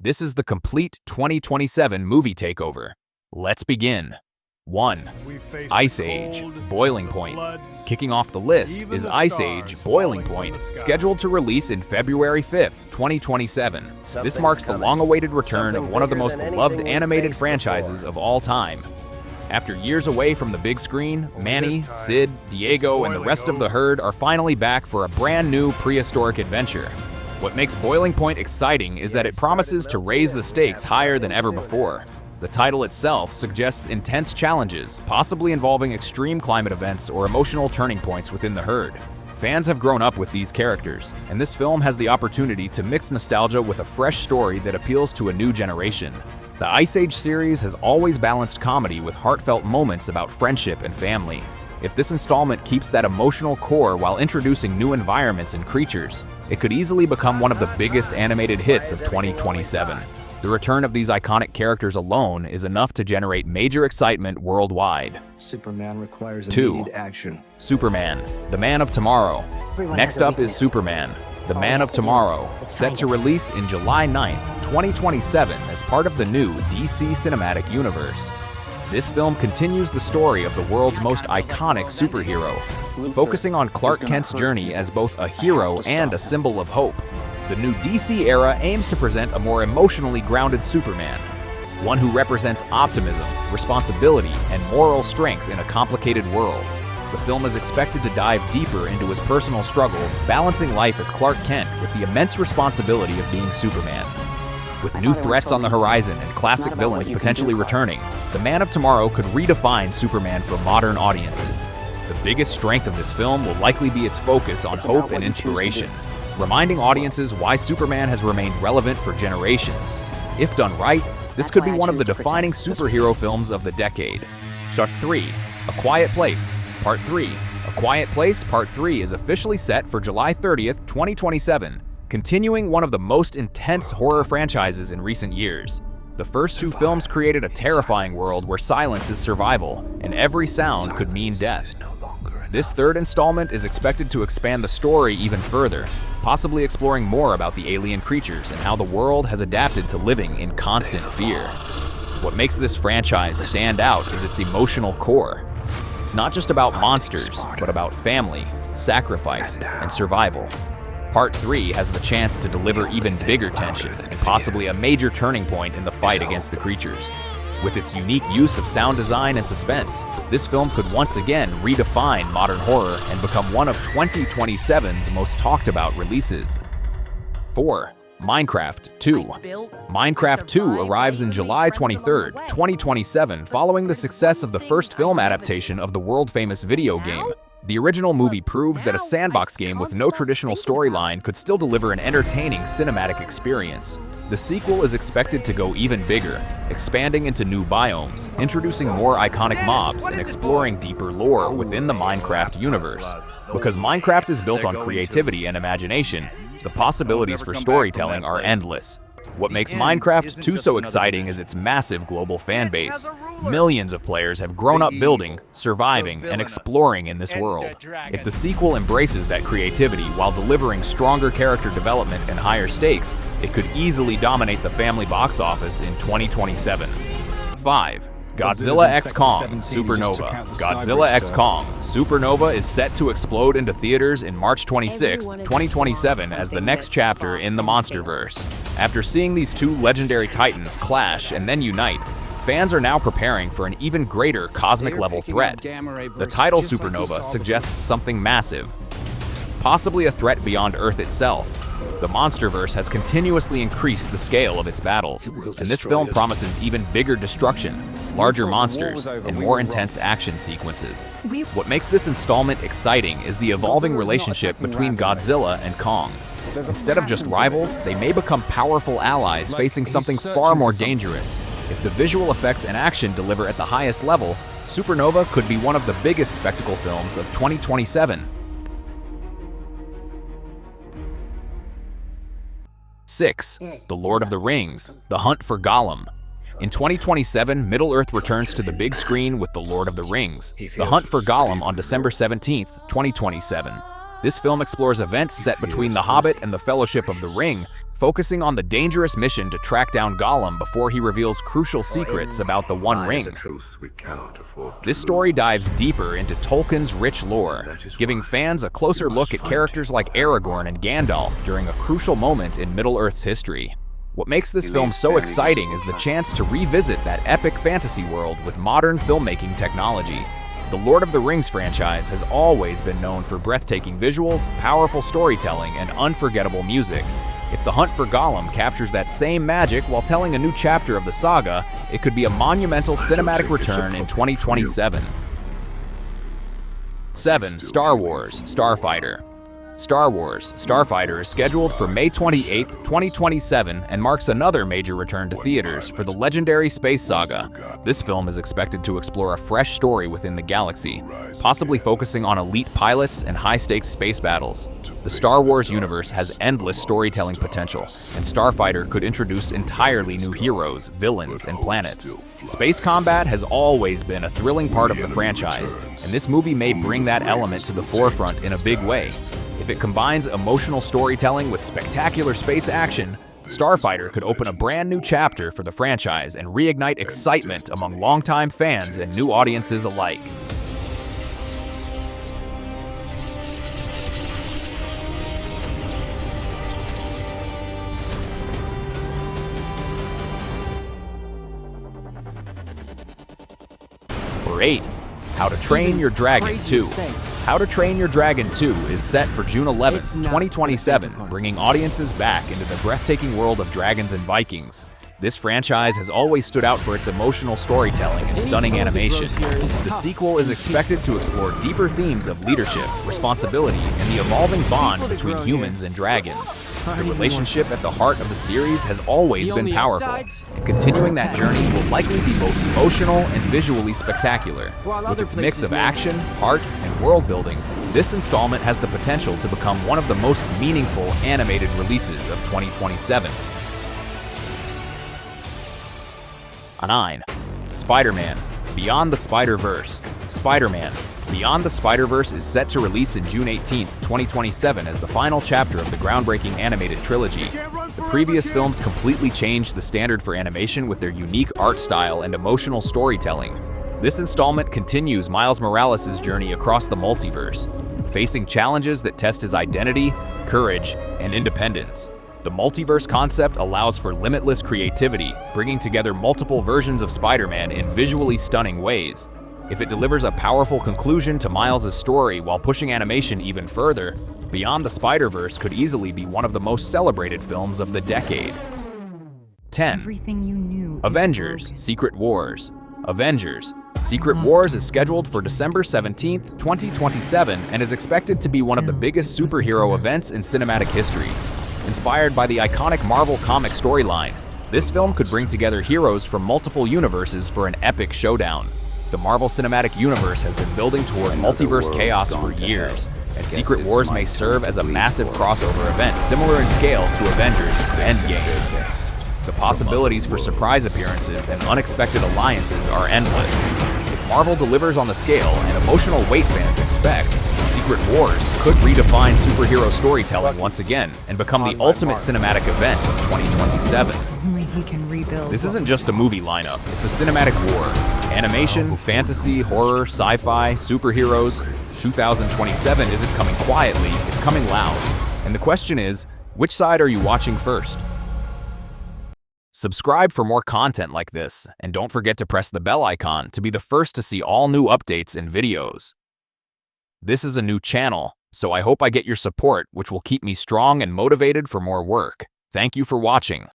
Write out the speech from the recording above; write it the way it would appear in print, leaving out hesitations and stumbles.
This is the complete 2027 movie takeover. Let's begin. 1. Ice Age, Boiling Point. Kicking off the list is Ice Age, Boiling Point, scheduled to release in February 5th, 2027. This marks the long-awaited return of one of the most beloved animated franchises of all time. After years away from the big screen, Manny, Sid, Diego, and the rest of the herd are finally back for a brand new prehistoric adventure. What makes Boiling Point exciting is that it promises to raise the stakes higher than ever before. The title itself suggests intense challenges, possibly involving extreme climate events or emotional turning points within the herd. Fans have grown up with these characters, and this film has the opportunity to mix nostalgia with a fresh story that appeals to a new generation. The Ice Age series has always balanced comedy with heartfelt moments about friendship and family. If this installment keeps that emotional core while introducing new environments and creatures, it could easily become one of the biggest animated hits of 2027. The return of these iconic characters alone is enough to generate major excitement worldwide. Superman requires 2. immediate action. Superman, the Man of Tomorrow. Next up is Superman, the Man of Tomorrow, set to release in July 9th, 2027 as part of the new DC Cinematic Universe. This film continues the story of the world's most iconic superhero, focusing on Clark Kent's journey as both a hero and a symbol of hope. The new DC era aims to present a more emotionally grounded Superman, one who represents optimism, responsibility, and moral strength in a complicated world. The film is expected to dive deeper into his personal struggles, balancing life as Clark Kent with the immense responsibility of being Superman. With new threats on the horizon and classic villains potentially returning, the Man of Tomorrow could redefine Superman for modern audiences. The biggest strength of this film will likely be its focus on hope and inspiration, reminding audiences why Superman has remained relevant for generations. If done right, this could be one of the defining superhero films of the decade. 3. A Quiet Place, Part 3. A Quiet Place Part 3 is officially set for July 30th, 2027, continuing one of the most intense horror franchises in recent years. The first two films created a terrifying world where silence is survival, and every sound could mean death. This third installment is expected to expand the story even further, possibly exploring more about the alien creatures and how the world has adapted to living in constant fear. What makes this franchise stand out is its emotional core. It's not just about monsters, but about family, sacrifice, and survival. Part 3 has the chance to deliver even bigger tension and possibly a major turning point in the fight against the creatures. With its unique use of sound design and suspense, this film could once again redefine modern horror and become one of 2027's most talked about releases. 4. Minecraft 2. Minecraft 2 arrives in July 23rd, 2027, following the success of the first film adaptation of the world-famous video game. The original movie proved that a sandbox game with no traditional storyline could still deliver an entertaining cinematic experience. The sequel is expected to go even bigger, expanding into new biomes, introducing more iconic mobs, and exploring deeper lore within the Minecraft universe. Because Minecraft is built on creativity and imagination, the possibilities for storytelling are endless. What makes Minecraft 2 so exciting is its massive global fan base. Millions of players have grown up building, surviving, and exploring in this world. If the sequel embraces that creativity while delivering stronger character development and higher stakes, it could easily dominate the family box office in 2027. 5. Godzilla x Kong Supernova. Godzilla x Kong Supernova is set to explode into theaters in March 26, 2027 as the next chapter in the MonsterVerse. After seeing these two legendary titans clash and then unite, fans are now preparing for an even greater cosmic-level threat. The title Supernova suggests something massive, possibly a threat beyond Earth itself. The MonsterVerse has continuously increased the scale of its battles, and this film promises even bigger destruction, larger monsters, and more intense action sequences. What makes this installment exciting is the evolving relationship between Godzilla and Kong. Instead of just rivals, they may become powerful allies facing something far more dangerous. If the visual effects and action deliver at the highest level, Supernova could be one of the biggest spectacle films of 2027. 6. The Lord of the Rings, The Hunt for Gollum. In 2027, Middle-earth returns to the big screen with The Lord of the Rings, The Hunt for Gollum on December 17, 2027. This film explores events set between The Hobbit and the Fellowship of the Ring, focusing on the dangerous mission to track down Gollum before he reveals crucial secrets about the One Ring. This story dives deeper into Tolkien's rich lore, giving fans a closer look at characters like Aragorn and Gandalf during a crucial moment in Middle-earth's history. What makes this film so exciting is the chance to revisit that epic fantasy world with modern filmmaking technology. The Lord of the Rings franchise has always been known for breathtaking visuals, powerful storytelling, and unforgettable music. If The Hunt for Gollum captures that same magic while telling a new chapter of the saga, it could be a monumental cinematic return in 2027. 7. Star Wars Starfighter. Star Wars Starfighter is scheduled for May 28, 2027, and marks another major return to theaters for the legendary space saga. This film is expected to explore a fresh story within the galaxy, possibly focusing on elite pilots and high-stakes space battles. The Star Wars universe has endless storytelling potential, and Starfighter could introduce entirely new heroes, villains, and planets. Space combat has always been a thrilling part of the franchise, and this movie may bring that element to the forefront in a big way. If it combines emotional storytelling with spectacular space action, Starfighter could open a brand new chapter for the franchise and reignite excitement among longtime fans and new audiences alike. Number 8. How to Train Your Dragon 2. How to Train Your Dragon 2 is set for June 11, 2027, bringing audiences back into the breathtaking world of dragons and Vikings. This franchise has always stood out for its emotional storytelling and stunning animation. The sequel is expected to explore deeper themes of leadership, responsibility, and the evolving bond between humans and dragons. The relationship at the heart of the series has always been powerful, and continuing that journey will likely be both emotional and visually spectacular. With its mix of action, heart, and world building, this installment has the potential to become one of the most meaningful animated releases of 2027. 9. Spider-Man Beyond the Spider-Verse. Spider-Man Beyond the Spider-Verse is set to release in June 18, 2027 as the final chapter of the groundbreaking animated trilogy. The previous films completely changed the standard for animation with their unique art style and emotional storytelling. This installment continues Miles Morales' journey across the multiverse, facing challenges that test his identity, courage, and independence. The multiverse concept allows for limitless creativity, bringing together multiple versions of Spider-Man in visually stunning ways. If it delivers a powerful conclusion to Miles' story while pushing animation even further, Beyond the Spider-Verse could easily be one of the most celebrated films of the decade. 10. Avengers Secret Wars. Avengers Secret Wars is scheduled for December 17, 2027, and is expected to be one of the biggest superhero events in cinematic history. Inspired by the iconic Marvel comic storyline, this film could bring together heroes from multiple universes for an epic showdown. The Marvel Cinematic Universe has been building toward multiverse chaos for years, and Secret Wars may serve as a massive crossover event similar in scale to Avengers Endgame. The possibilities for surprise appearances and unexpected alliances are endless. If Marvel delivers on the scale and emotional weight fans expect, Secret Wars could redefine superhero storytelling once again and become the ultimate cinematic event of 2027. Only he can rebuild. This isn't just a movie lineup, it's a cinematic war. Animation, fantasy, horror, sci-fi, superheroes. 2027 isn't coming quietly, it's coming loud. And the question is, which side are you watching first? Subscribe for more content like this, and don't forget to press the bell icon to be the first to see all new updates and videos. This is a new channel, so I hope I get your support, which will keep me strong and motivated for more work. Thank you for watching.